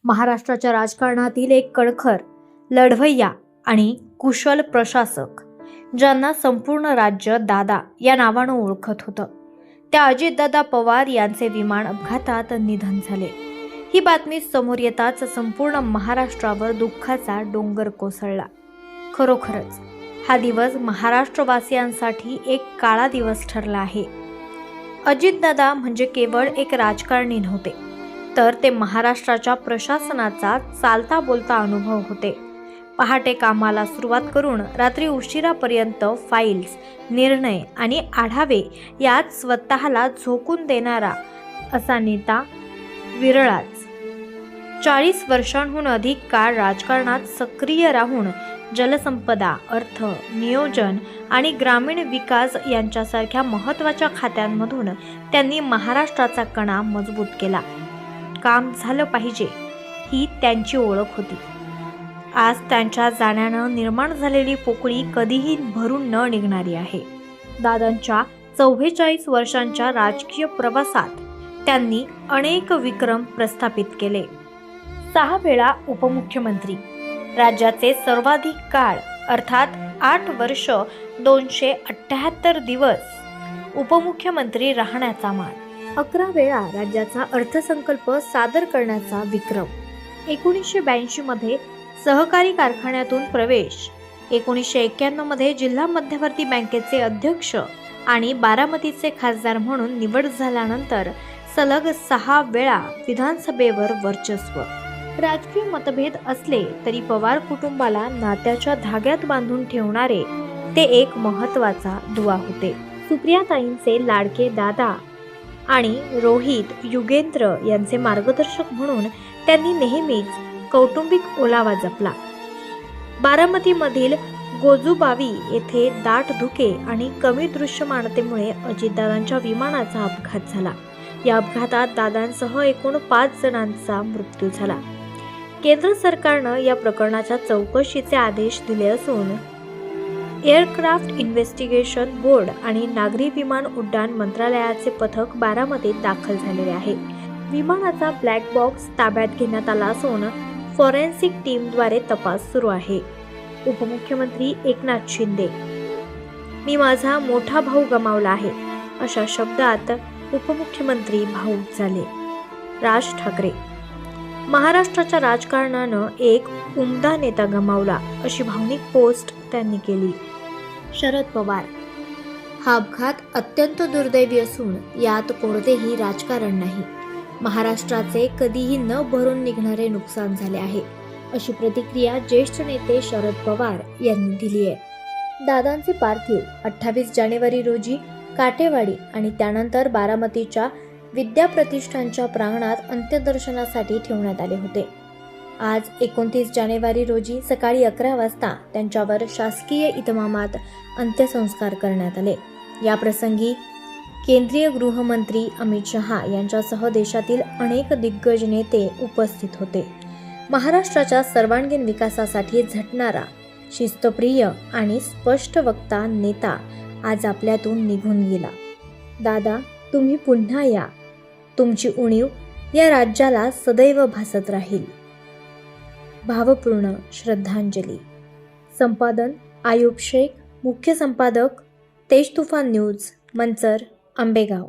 महाराष्ट्राच्या राजकारणातील एक कणखर, लढवय्या आणि कुशल प्रशासक, ज्यांना संपूर्ण राज्य दादा या नावानं ओळखत होतं, त्या अजितदादा पवार यांचे विमान अपघातात निधन झाले। ही बातमी समोर येताच संपूर्ण महाराष्ट्रावर दुःखाचा डोंगर कोसळला। खरोखरच हा दिवस महाराष्ट्रवासियांसाठी एक काळा दिवस ठरला आहे। अजितदादा म्हणजे केवळ एक राजकारणी नव्हते, तर ते महाराष्ट्राच्या प्रशासनाचा चालता बोलता अनुभव होते। पहाटे कामाला सुरुवात करून रात्री उशिरापर्यंत फाईल्स, निर्णय आणि आढावे यात स्वतःला झोकून देणारा असा नेता विरळाच। 40 वर्षांहून अधिक काळ राजकारणात सक्रिय राहून जलसंपदा, अर्थ, नियोजन आणि ग्रामीण विकास यांच्यासारख्या महत्त्वाच्या खात्यांमधून त्यांनी महाराष्ट्राचा कणा मजबूत केला। काम झालं पाहिजे ही त्यांची ओळख होती। आज त्यांच्या जाण्यानं निर्माण झालेली पोकळी कधीही भरून न निघणारी आहे। दादांच्या 44 वर्षांच्या राजकीय प्रवासात त्यांनी अनेक विक्रम प्रस्थापित केले। 6 वेळा उपमुख्यमंत्री, राज्याचे सर्वाधिक काळ अर्थात 8 वर्ष 278 दिवस उपमुख्यमंत्री राहण्याचा मान, 11 वेळा राज्याचा अर्थसंकल्प सादर करण्याचा विक्रम, 1982 मध्ये सहकारी कारखान्यातून प्रवेश, 1991 मध्ये जिल्हा मध्यवर्ती बँकेचे अध्यक्ष आणि बारामतीचे खासदार म्हणून निवड झाल्यानंतर सलग 6 वेळा विधानसभेवर वर्चस्व। राजकीय मतभेद असले तरी पवार कुटुंबाला नात्याच्या धाग्यात बांधून ठेवणारे ते एक महत्त्वाचा दुवा होते। सुप्रियाताईंचे लाडके दादा आणि रोहित, युगेंद्र यांचे मार्गदर्शक म्हणून त्यांनी नेहमीच कौटुंबिक ओलावा जपला। बारामतीमधील गोजूबावी येथे दाट धुके आणि कमी दृश्यमानतेमुळे अजितदादांच्या विमानाचा अपघात झाला। या अपघातात दादांसह एकूण 5 जणांचा मृत्यू झाला। केंद्र सरकारनं या प्रकरणाच्या चौकशीचे आदेश दिले असून एअरक्राफ्ट इन्व्हेस्टिगेशन बोर्ड आणि नागरी विमान उड्डाण मंत्रालयाचे पथक बारामतीत दाखल झालेले आहे। विमानाचा ब्लॅक बॉक्स ताब्यात घेण्यात आला असून फॉरेन्सिक टीमद्वारे तपास सुरू आहे। उपमुख्यमंत्री एकनाथ शिंदे, मी माझा मोठा भाऊ गमावला आहे, अशा शब्दात उपमुख्यमंत्री भावूक झाले। राज ठाकरे, महाराष्ट्राच्या राजकारणानं एक उमदा नेता गमावला, अशी भावनिक पोस्ट त्यांनी केली। शरद पवार, हा अपघात अत्यंत दुर्दैवी असून यात कोणतेही राजकारण नाही। महाराष्ट्राचे कधीही न भरून निघणारे नुकसान झाले आहे, अशी प्रतिक्रिया ज्येष्ठ नेते शरद पवार यांनी दिली आहे। दादांचे पार्थिव 28 जानेवारी रोजी काटेवाडी आणि त्यानंतर बारामतीच्या विद्या प्रतिष्ठानच्या प्रांगणात अंत्यदर्शनासाठी ठेवण्यात आले होते। आज 29 जानेवारी रोजी सकाळी 11 वाजता त्यांच्यावर शासकीय इतमामात अंत्यसंस्कार करण्यात आले। या प्रसंगी केंद्रीय गृहमंत्री अमित शहा यांच्यासह देशातील अनेक दिग्गज नेते उपस्थित होते। महाराष्ट्राच्या सर्वांगीण विकासासाठी झटणारा, शिस्तप्रिय आणि स्पष्ट वक्ता नेता आज आपल्यातून निघून गेला। दादा, तुम्ही पुन्हा या, तुमची उणीव या राज्याला सदैव भासत राहील। भावपूर्ण श्रद्धांजली। संपादन आयुब शेख, मुख्य संपादक तेज तुफान न्यूज, मंचर, आंबेगाव।